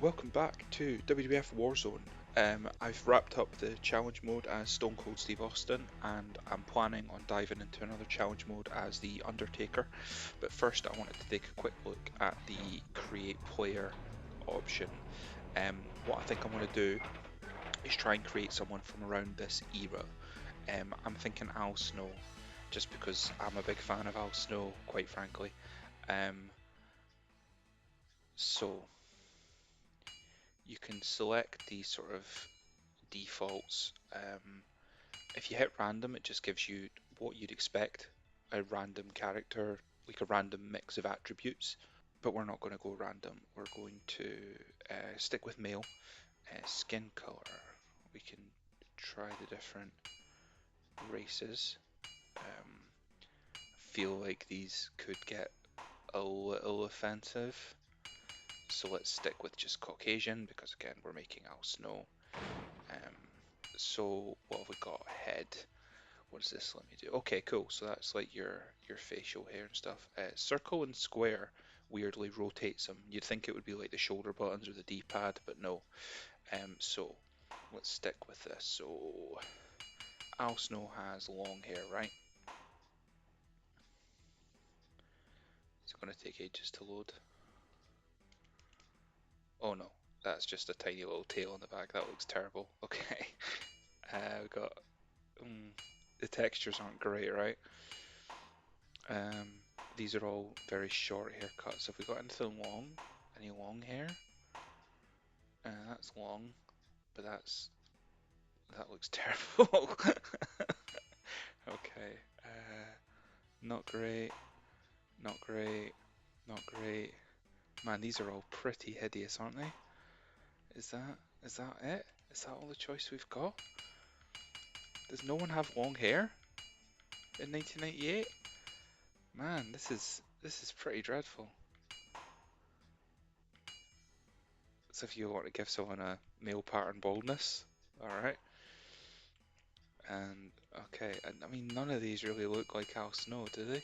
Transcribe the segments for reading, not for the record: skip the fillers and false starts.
welcome back to WWF Warzone. I've wrapped up the challenge mode as Stone Cold Steve Austin, and I'm planning on diving into another challenge mode as The Undertaker. But first, I wanted to take a quick look at the Create Player option. What I think I'm going to do is try and create someone from around this era. I'm thinking Al Snow, just because I'm a big fan of Al Snow, quite frankly. Um, so you can select these sort of defaults. If you hit random, it just gives you what you'd expect a random character, like a random mix of attributes. But we're not going to go random. We're going to stick with male. Skin color. We can try the different races. Um, feel like these could get a little offensive. So let's stick with just Caucasian because again we're making Al Snow. Um, so what have we got? Head. What does this let me do? Okay, cool. So that's like your facial hair and stuff. Circle and square weirdly rotates them. You'd think it would be like the shoulder buttons or the D-pad, but no. So let's stick with this. So Al Snow has long hair, right? It's going to take ages to load. Oh no, that's just a tiny little tail on the back. That looks terrible. Okay. We've got um, the textures aren't great, right? Um, these are all very short haircuts. Have we got anything long? Any long hair? That's long, but that looks terrible. Okay. Not great. Not great. Not great. Man, these are all pretty hideous, aren't they? Is that is that it? Is that all the choice we've got? Does no one have long hair in 1998? Man, this is pretty dreadful. So if you want to give someone a male pattern baldness, all right. And okay, and I mean none of these really look like Al Snow, do they?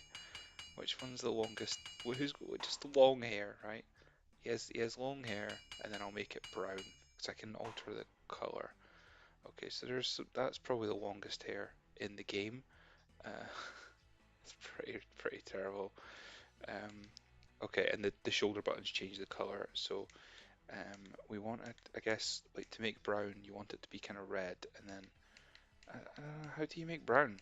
Which one's the longest? Who's got just long hair, right? He has long hair, and then I'll make it brown because I can alter the color. Okay, so that's probably the longest hair in the game. Uh, it's pretty terrible. Um, okay, and the shoulder buttons change the color, so we want it, I guess, like to make brown, you want it to be kind of red, and then how do you make brown?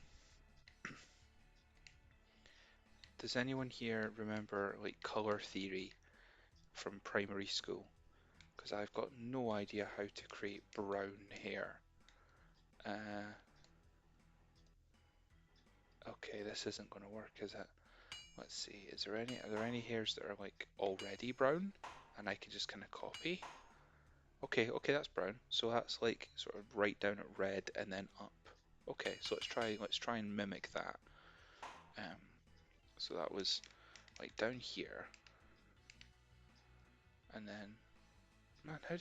Does anyone here remember like color theory from primary school? Because I've got no idea how to create brown hair. Uh, okay, this isn't going to work, is it? Let's see. Are there any hairs that are like already brown, and I can just kind of copy? Okay, that's brown. So that's like sort of right down at red and then up. Okay, so let's try and mimic that. Um, so that was like down here, and then man, how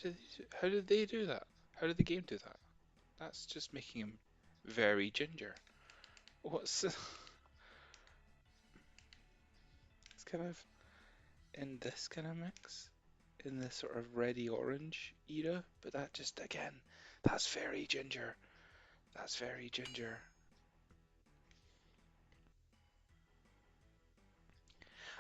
did they do that? How did the game do that? That's just making him very ginger. What's it's kind of in this kind of mix, in this sort of reddy orange era, but that just again, that's very ginger. That's very ginger.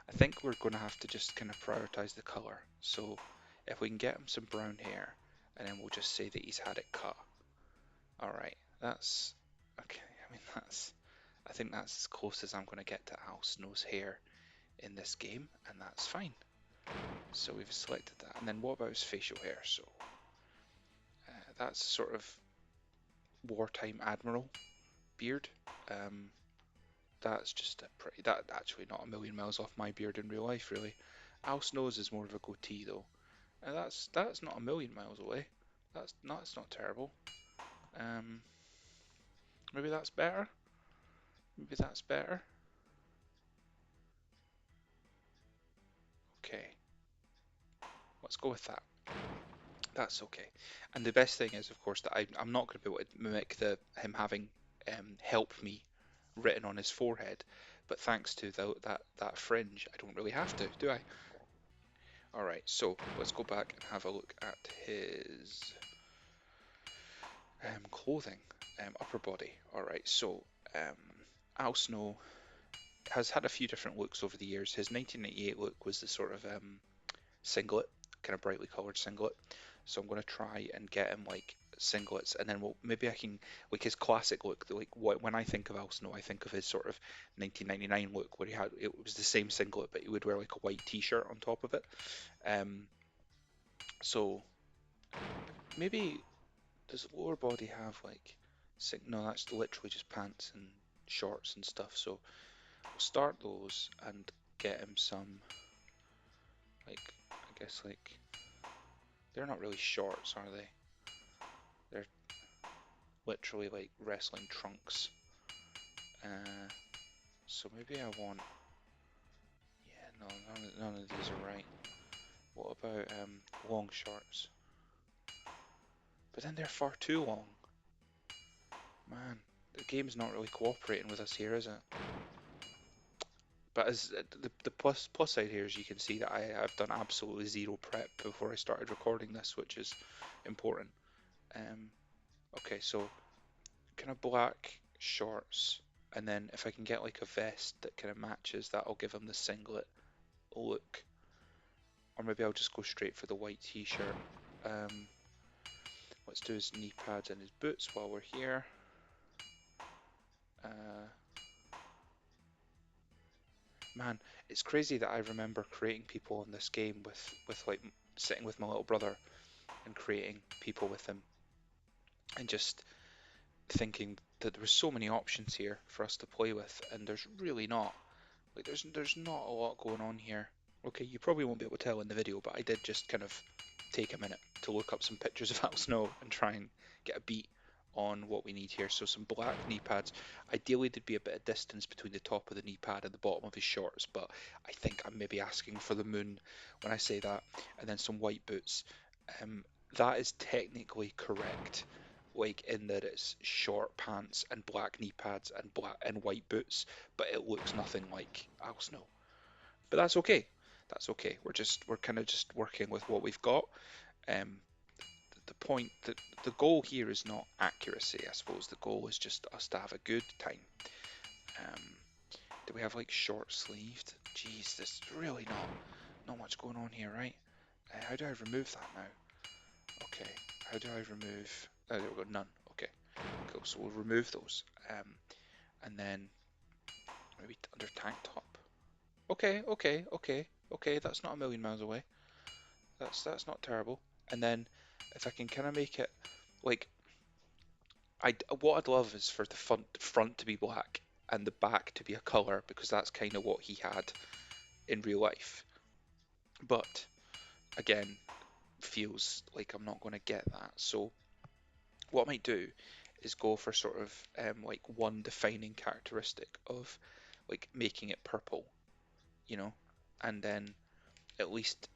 I think we're going to have to just kind of prioritize the color. So if we can get him some brown hair, and then we'll just say that he's had it cut. All right, that's okay. I mean, I think that's as close as I'm going to get to Al Snow's hair in this game, and that's fine. So we've selected that. And then what about his facial hair? So that's sort of wartime admiral beard. Um, that's just that actually not a million miles off my beard in real life, really. Al Snow's is more of a goatee though, and that's not a million miles away. That's not terrible. Um, maybe that's better. Maybe that's better. Okay, let's go with that. That's okay. And the best thing is, of course, that I'm not going to be able to mimic the him having help me written on his forehead, but thanks to that fringe, I don't really have to, do I? All right, so let's go back and have a look at his clothing, upper body. All right, so um, Al Snow has had a few different looks over the years. His 1998 look was the sort of singlet, kind of brightly colored singlet. So I'm going to try and get him like singlets, and then maybe I can like his classic look. Like when I think of Al Snow, I think of his sort of 1999 look where it was the same singlet, but he would wear like a white T-shirt on top of it. Um, so maybe does the lower body have like no, that's literally just pants and shorts and stuff. So we'll start those and get him some like I guess like they're not really shorts, are they? They're literally like wrestling trunks. Uh, so maybe I want. Yeah, no, none of these are right. What about long shorts? But then they're far too long. Man, the game's not really cooperating with us here, is it? But as the plus side here is you can see that I've done absolutely zero prep before I started recording this, which is important. Um, okay, so kind of black shorts, and then if I can get like a vest that kind of matches, that'll give him the singlet look. Or maybe I'll just go straight for the white t-shirt. Um, let's do his knee pads and his boots while we're here. Uh, man, it's crazy that I remember creating people in this game with like sitting with my little brother and creating people with him and just thinking that there were so many options here for us to play with, and there's really not. Like there's not a lot going on here. Okay, you probably won't be able to tell in the video, but I did just kind of take a minute to look up some pictures of Al Snow and try and get a beat on what we need here. So some black knee pads. Ideally there'd be a bit of distance between the top of the knee pad and the bottom of his shorts, but I think I'm maybe asking for the moon when I say that. And then some white boots. Um, that is technically correct. Like in that it's short pants and black knee pads and black and white boots, but it looks nothing like Al Snow. But that's okay. That's okay. We're kind of just working with what we've got. Um, the point that the goal here is not accuracy. I suppose the goal is just us to have a good time. Um, do we have like short sleeved? Jeez, there's really not much going on here, right? How do I remove that now? Okay, how do I remove? Oh, there we go. None. Okay, cool. So we'll remove those. And then maybe under tank top. Okay. That's not a million miles away. That's not terrible. And then if I can kind of make it like I what I'd love is for the front to be black and the back to be a color because that's kind of what he had in real life. But again, feels like I'm not going to get that. So what I might do is go for sort of like one defining characteristic of like making it purple, you know, and then at least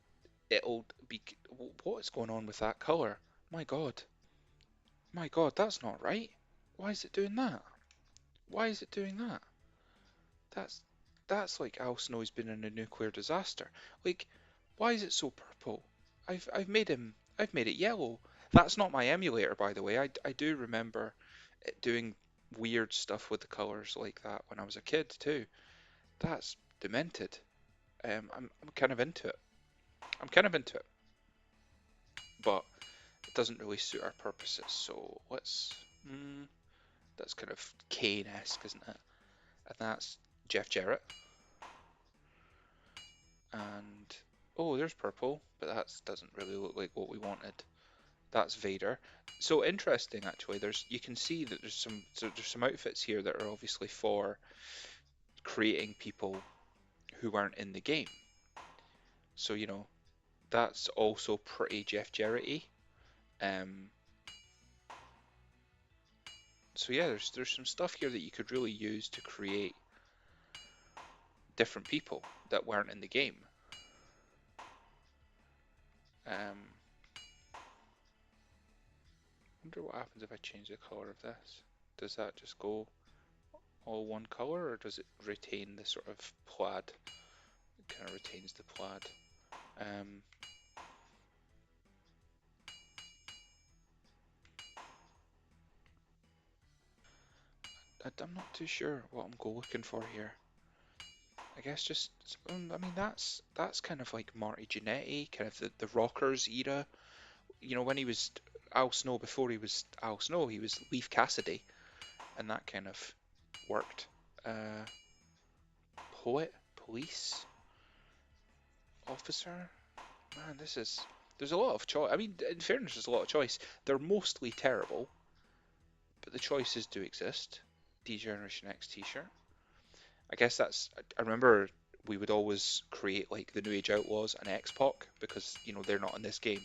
it'll be. What is going on with that color? My God, my God, that's not right. Why is it doing that? Why is it doing that? That's that's like Al Snow's been in a nuclear disaster. Like, why is it so purple? I've made it yellow. That's not my emulator, by the way. I do remember it doing weird stuff with the colors like that when I was a kid too. That's demented. I'm kind of into it. I'm kind of into it, but it doesn't really suit our purposes. So let's. Mm, that's kind of Kane-esque, isn't it? And that's Jeff Jarrett. And oh, there's purple, but that doesn't really look like what we wanted. That's Vader. So interesting, actually. You can see that there's some outfits here that are obviously for creating people who weren't in the game. So that's also pretty Jeff Jarrett-y. Um, so yeah, there's some stuff here that you could really use to create different people that weren't in the game. Um, wonder what happens if I change the color of this. Does that just go all one color, or does it retain the sort of plaid? It kind of retains the plaid. Um, I'm not too sure what I'm looking for here. I guess just, I mean, that's kind of like Marty Jannetty, kind of the Rockers era. You know, when he was Al Snow before he was Al Snow, he was Leif Cassidy, and that kind of worked. Uh, Poet, police, officer. Man, there's a lot of choice. I mean, in fairness, there's a lot of choice. They're mostly terrible, but the choices do exist. D-Generation X t-shirt. I guess I remember we would always create like the New Age Outlaws and X-Pac because, you know, they're not in this game.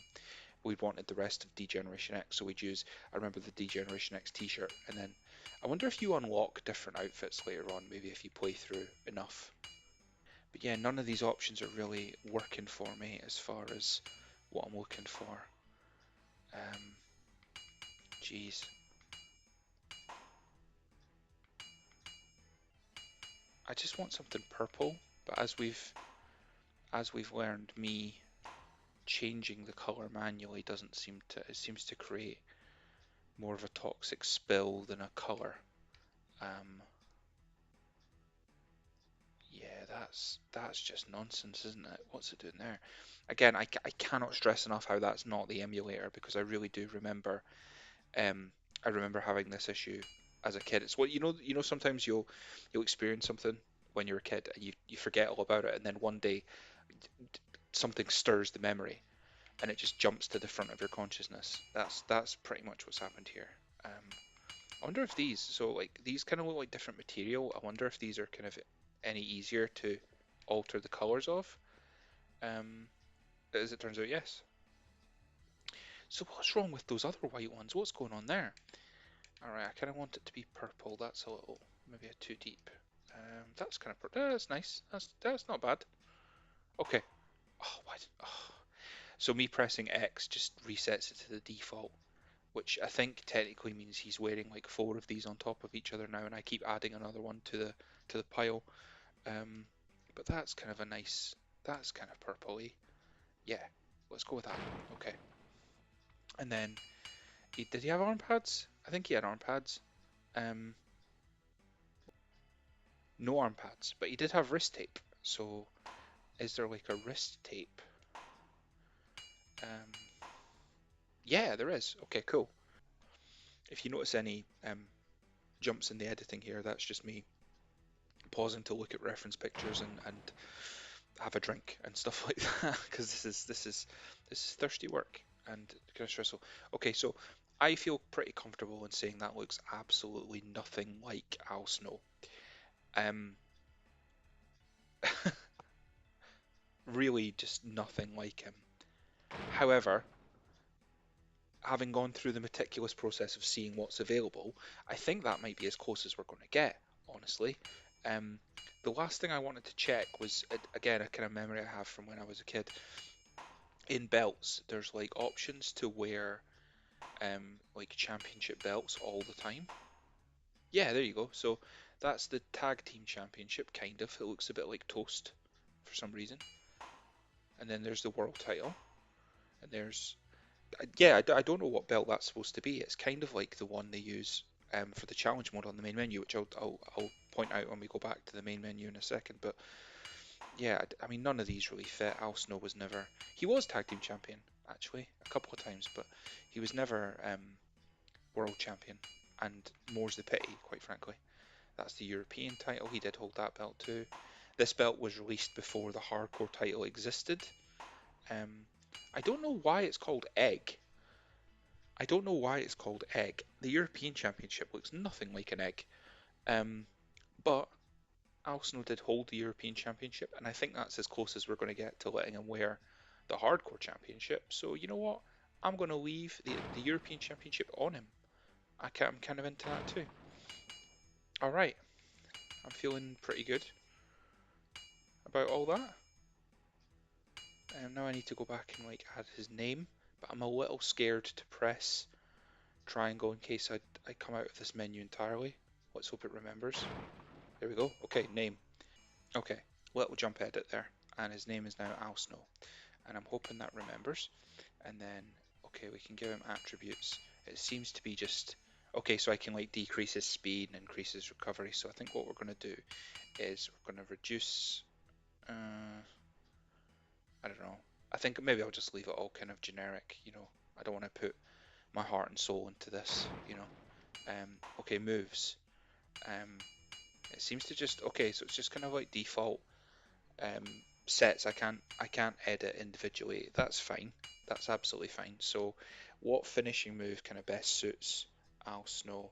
We wanted the rest of D-Generation X, so we'd use, I remember the D-Generation X t-shirt, and then I wonder if you unlock different outfits later on, maybe if you play through enough. But yeah, none of these options are really working for me as far as what I'm looking for. Um, Geez, I just want something purple, but as we've learned, me changing the color manually doesn't seem to, it seems to create more of a toxic spill than a color. Um, yeah, that's just nonsense, isn't it? What's it doing there? Again, I cannot stress enough how that's not the emulator because I really do remember um I remember having this issue as a kid. It's what you know sometimes you'll experience something when you're a kid and you forget all about it, and then one day something stirs the memory and it just jumps to the front of your consciousness. That's pretty much what's happened here. I wonder if these kind of look like different material. I wonder if these are kind of any easier to alter the colors of. Um, as it turns out, yes. So what's wrong with those other white ones? What's going on there? All right, I kind of want it to be purple. That's a little, maybe a too deep. That's kind of, that's nice. That's not bad. Okay. Oh, why? Oh. So me pressing X just resets it to the default, which I think technically means he's wearing like four of these on top of each other now, and I keep adding another one to the pile. Um, but that's kind of a nice. That's kind of purpley. Yeah, let's go with that. Okay. And then, did he have arm pads? I think he had arm pads. Um, no arm pads, but he did have wrist tape. So, is there like a wrist tape? Um, yeah, there is. Okay, cool. If you notice any jumps in the editing here, that's just me pausing to look at reference pictures and have a drink and stuff like that because this is thirsty work and kind of stressful. Okay, so I feel pretty comfortable in saying that looks absolutely nothing like Al Snow. Um, really, just nothing like him. However, having gone through the meticulous process of seeing what's available, I think that might be as close as we're going to get, honestly. Um, the last thing I wanted to check was, again, a kind of memory I have from when I was a kid. In belts, there's like options to wear like championship belts all the time. Yeah, there you go. So that's the tag team championship, kind of. It looks a bit like toast for some reason. And then there's the world title. And there's yeah, I don't know what belt that's supposed to be. It's kind of like the one they use for the challenge mode on the main menu, which I'll point out when we go back to the main menu in a second. But yeah, I mean, none of these really fit. Al Snow was never. He was tag team champion actually a couple of times, but he was never world champion. And more's the pity, quite frankly. That's the European title. He did hold that belt too. This belt was released before the hardcore title existed. Um, I don't know why it's called Egg. I don't know why it's called Egg. The European Championship looks nothing like an egg. Um, but Al Snow did hold the European Championship, and I think that's as close as we're going to get to letting him wear the Hardcore Championship. So you know what? I'm going to leave the European Championship on him. I'm kind of into that too. All right, I'm feeling pretty good about all that. Now I need to go back and like add his name, but I'm a little scared to press triangle in case I come out of this menu entirely. Let's hope it remembers. There we go. Okay, name. Okay, little jump edit there. And his name is now Al Snow. and I'm hoping that remembers. And then, okay, we can give him attributes. It seems to be just, okay, so I can like decrease his speed and increase his recovery. So I think what we're going to do is we're going to reduce, I don't know. I think maybe I'll just leave it all kind of generic, you know. I don't want to put my heart and soul into this, you know. Okay, moves. Um, it seems to just, okay, so it's just kind of like default um, sets. I can't edit individually. That's fine. That's absolutely fine. So what finishing move kind of best suits Al Snow?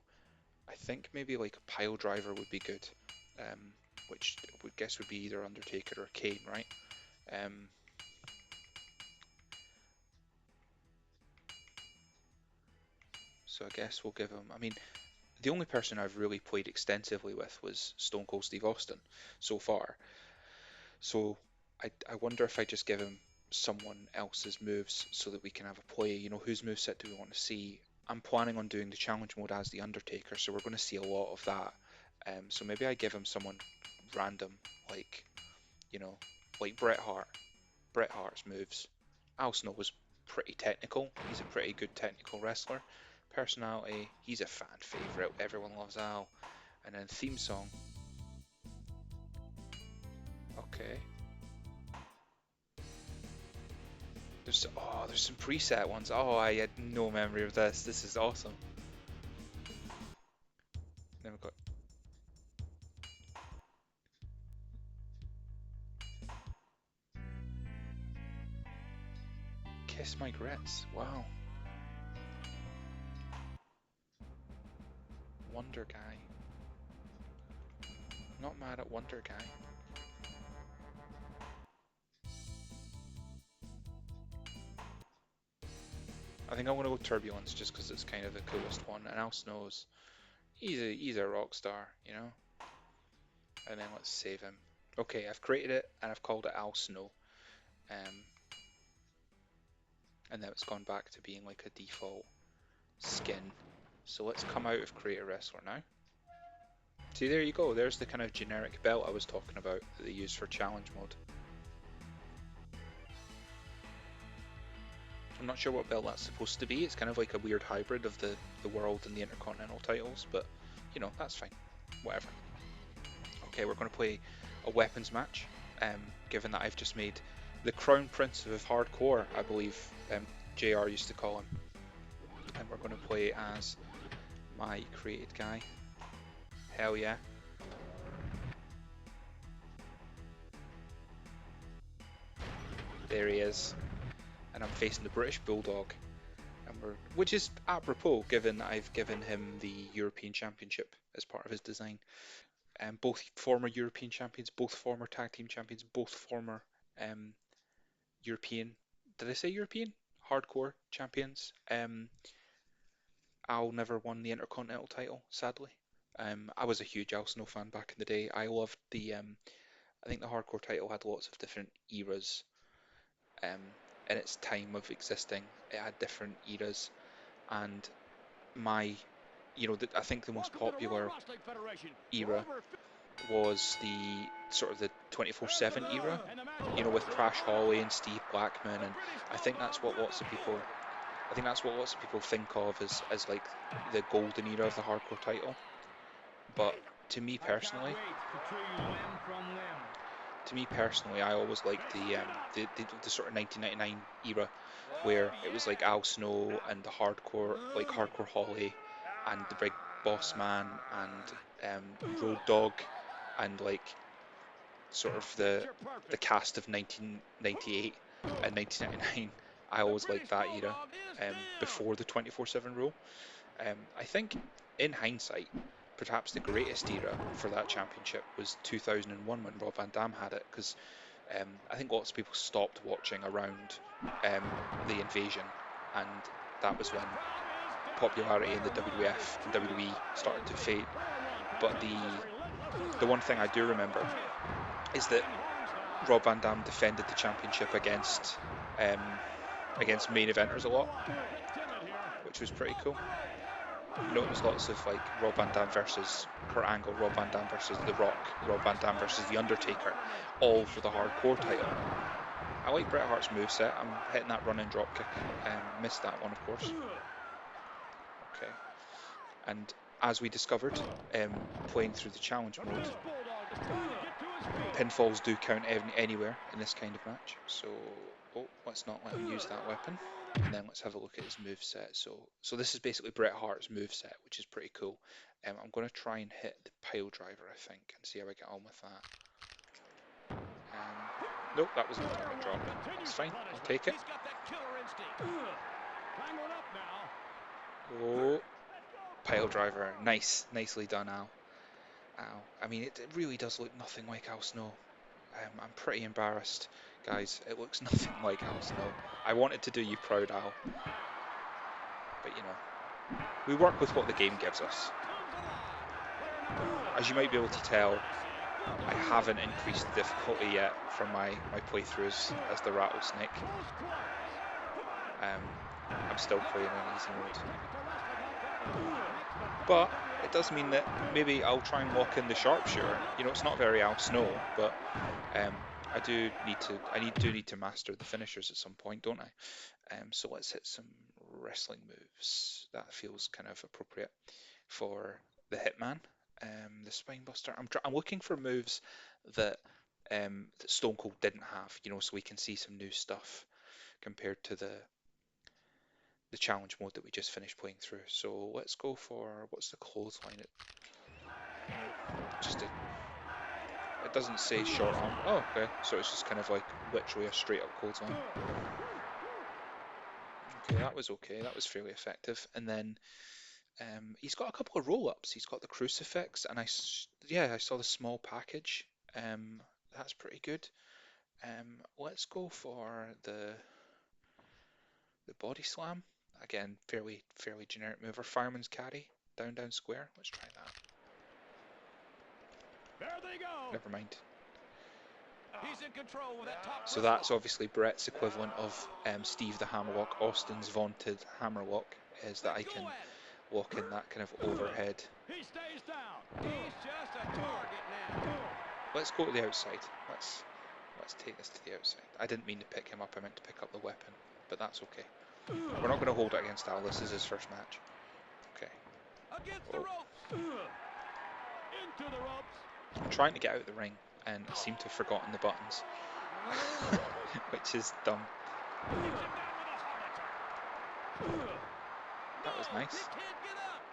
I think maybe like a pile driver would be good, um, which I would guess would be either Undertaker or Kane, right? Um, so I guess we'll give him. I mean, the only person I've really played extensively with was Stone Cold Steve Austin so far. So I wonder if I just give him someone else's moves so that we can have a play. You know, whose moveset do we want to see? I'm planning on doing the challenge mode as the Undertaker, so we're going to see a lot of that. So maybe I give him someone random, like, you know, like Bret Hart. Bret Hart's moves. Al Snow was pretty technical. He's a pretty good technical wrestler. Personality, he's a fan favorite. Everyone loves Al. And then theme song. Okay. There's some preset ones. Oh, I had no memory of this. This is awesome. Then we've got Kiss My Grits. Wow. Wonder Guy. Not mad at Wonder Guy. I think I want to go Turbulence just because it's kind of the coolest one. And Al Snow's he's a rock star, you know. And then let's save him. Okay, I've created it and I've called it Al Snow. Um, and now it's gone back to being like a default skin. So let's come out of Create a Wrestler now. See, there you go. There's the kind of generic belt I was talking about that they use for challenge mode. I'm not sure what belt that's supposed to be. It's kind of like a weird hybrid of the world and the Intercontinental titles, but you know, that's fine. Whatever. Okay, we're going to play a weapons match, given that I've just made the Crown Prince of Hardcore, I believe JR used to call him. And we're going to play as my created guy. Hell yeah. There he is. And I'm facing the British Bulldog. Which is apropos given that I've given him the European Championship as part of his design. Both former European champions, both former tag team champions, both former um, European. Did I say European? Hardcore champions. Al never won the Intercontinental title, sadly. I was a huge Al Snow fan back in the day. I loved the. I think the Hardcore title had lots of different eras. Um, in its time of existing, it had different eras, and my, I think the most popular era was the sort of the 24/7 era, with Crash Holly and Steve Blackman, and I think that's what lots of people, think of as like the golden era of the hardcore title. But to me personally, I always liked the sort of 1999 era where it was like Al Snow and the hardcore Holly and the Big Boss Man and Road Dogg and like sort of the cast of 1998 and 1999. I always liked that era before the 24/7 rule. I think in hindsight, perhaps the greatest era for that championship was 2001 when Rob Van Dam had it, because I think lots of people stopped watching around the invasion, and that was when popularity in the WWF and WWE started to fade. But the one thing I do remember is that Rob Van Dam defended the championship um, against main eventers a lot, which was pretty cool. It was lots of like Rob Van Dam versus Kurt Angle, Rob Van Dam versus The Rock, Rob Van Dam versus The Undertaker, all for the hardcore title. I like Bret Hart's moveset. I'm hitting that run and drop kick. Missed that one, of course. Okay. And as we discovered, playing through the challenge mode, pinfalls do count anywhere in this kind of match. So, let's not let him use that weapon. And then let's have a look at his moveset. So this is basically Bret Hart's moveset, which is pretty cool. I'm going to try and hit the pile driver, I think, and see how I get on with that. Nope, that was an atomic drop. That's fine, I'll take it. Oh, pile driver, nice, nicely done, Al. Al. I mean, it really does look nothing like Al Snow. I'm pretty embarrassed, guys. It looks nothing like Al Snow. I wanted to do you proud, Al, but you know, we work with what the game gives us. As you might be able to tell, I haven't increased the difficulty yet from my playthroughs as the Rattlesnake. I'm still playing in easy mode. But it does mean that maybe I'll try and lock in the Sharpshooter. You know, it's not very Al Snow, but I do need to master the finishers at some point, don't I? So let's hit some wrestling moves. That feels kind of appropriate for the Hitman. The Spinebuster. I'm looking for moves that Stone Cold didn't have, you know, so we can see some new stuff compared to the challenge mode that we just finished playing through. So let's go for, what's the clothesline? It doesn't say short arm. Oh, okay. So it's just kind of like literally a straight up clothesline. Okay, that was okay. That was fairly effective. And then he's got a couple of roll-ups. He's got the crucifix, and I saw the small package. That's pretty good. Let's go for the body slam. Again, fairly generic move. Or fireman's carry, down square. Let's try that. There they go. Never mind. He's in control with that top. So that's obviously Bret's equivalent of Steve the Hammerlock. Austin's vaunted Hammerlock is that I can lock in that kind of overhead. He stays down. He's just a target now. Let's go to the outside. Let's take this to the outside. I didn't mean to pick him up. I meant to pick up the weapon, but that's okay. We're not going to hold it against Al. This is his first match. Okay. Against the ropes. Into the ropes. I'm trying to get out of the ring, and I seem to have forgotten the buttons, which is dumb. That was nice.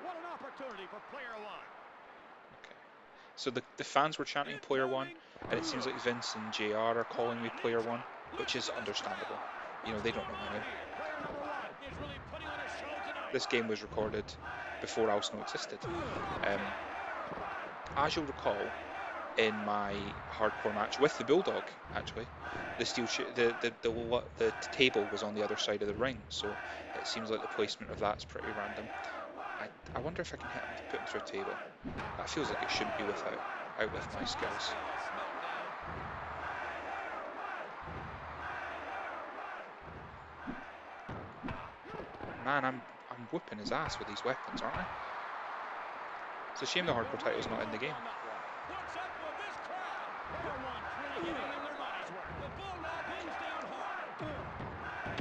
What an opportunity for player one. Okay. So the fans were chanting player one, and it seems like Vince and JR are calling me player one, which is understandable. You know, they don't know my name. This game was recorded before Al Snow existed. As you'll recall, in my hardcore match with the Bulldog, actually, the table was on the other side of the ring, so it seems like the placement of that's pretty random. I wonder if I can hit him to put him through a table. That feels like it shouldn't be out with my skills. Man, I'm whooping his ass with these weapons, aren't I? It's a shame the hardcore title's not in the game.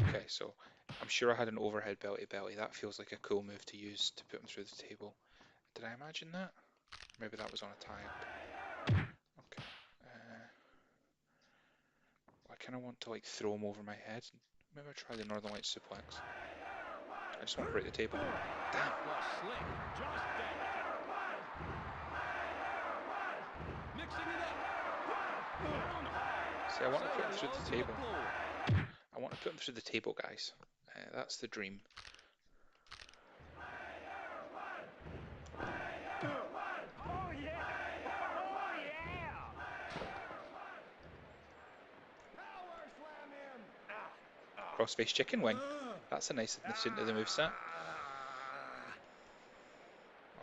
Okay, so I'm sure I had an overhead belly. That feels like a cool move to use to put him through the table. Did I imagine that? Maybe that was on a tie-up. Okay. I kind of want to like throw him over my head. Maybe I'll try the Northern Lights suplex. I just want to break the table. Damn. See, I want to put him through the table. I want to put him through the table, guys. That's the dream. Crossface chicken wing. That's a nice addition to the moveset.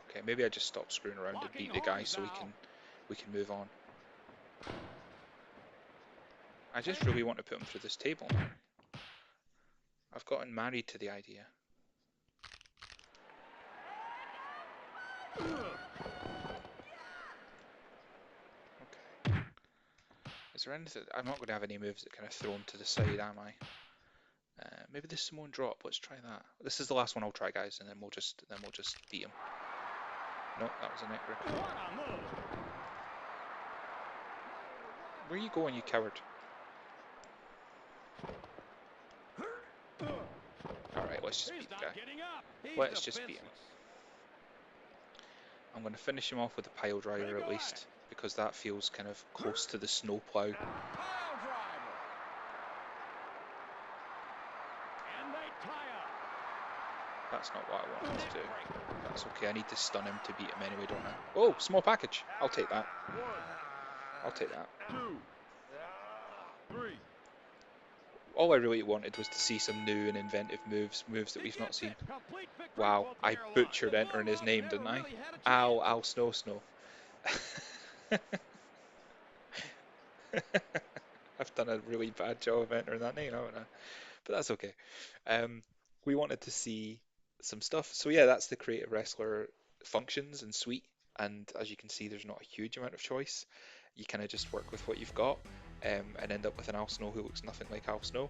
Okay, maybe I just stop screwing around and beat the guy so we can move on. I just really want to put him through this table now. I've gotten married to the idea. Okay. Is there anything? I'm not going to have any moves that kind of thrown to the side, am I? Maybe the Samoan drop. Let's try that. This is the last one I'll try, guys, and then we'll just beat him. No, that was a neck grip. Where are you going, you coward? Alright, let's just beat the guy. Let's just beat him. I'm going to finish him off with a pile driver at least, because that feels kind of close to the snow plow. That's not what I wanted to do. That's okay, I need to stun him to beat him anyway, don't I? Oh, small package. I'll take that. I'll take that. All I really wanted was to see some new and inventive moves that we've not seen. Wow, I butchered entering his name, didn't I? Al Snow Snow. I've done a really bad job of entering that name, haven't I? But that's okay. We wanted to see some stuff. So yeah, that's the creative wrestler functions and suite. And as you can see, there's not a huge amount of choice. You kind of just work with what you've got and end up with an Al Snow who looks nothing like Al Snow.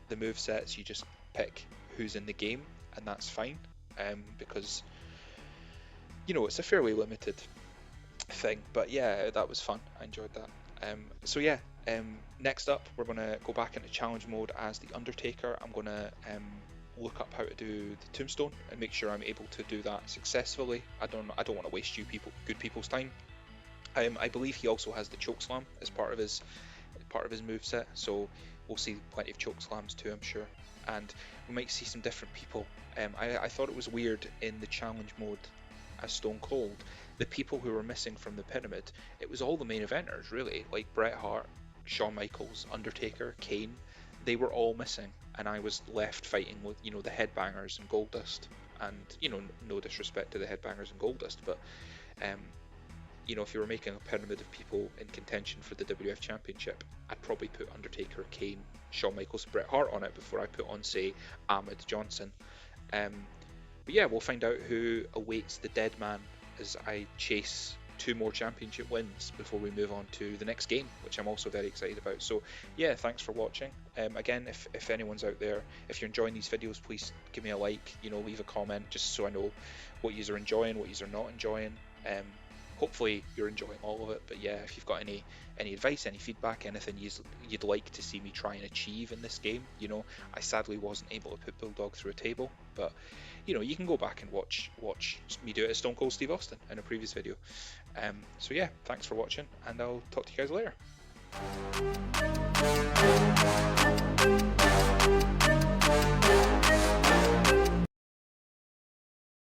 The move sets, you just pick who's in the game, and that's fine because you know it's a fairly limited thing. But yeah, that was fun. I enjoyed that. So yeah, next up we're gonna go back into challenge mode as the Undertaker. I'm gonna look up how to do the tombstone and make sure I'm able to do that successfully. I don't want to waste good people's time. I believe he also has the chokeslam as part of his moveset, so we'll see plenty of chokeslams too, I'm sure. And we might see some different people. I thought it was weird in the challenge mode as Stone Cold, the people who were missing from the pyramid, it was all the main eventers really, like Bret Hart, Shawn Michaels, Undertaker, Kane. They were all missing, and I was left fighting with, you know, the Headbangers and Goldust. And, you know, no disrespect to the Headbangers and Goldust, but you know, if you were making a pyramid of people in contention for the WWF Championship, I'd probably put Undertaker, Kane, Shawn Michaels, Bret Hart on it before I put on, say, Ahmed Johnson. But yeah, we'll find out who awaits the dead man as I chase 2 more championship wins before we move on to the next game, which I'm also very excited about. So yeah, thanks for watching. Again, if anyone's out there, if you're enjoying these videos, please give me a like, you know, leave a comment just so I know what you're enjoying, what you're not enjoying. Hopefully you're enjoying all of it, but yeah, if you've got any advice, any feedback, anything you'd like to see me try and achieve in this game, you know, I sadly wasn't able to put Bulldog through a table, but you know, you can go back and watch me do it as Stone Cold Steve Austin in a previous video. So yeah, thanks for watching, and I'll talk to you guys later.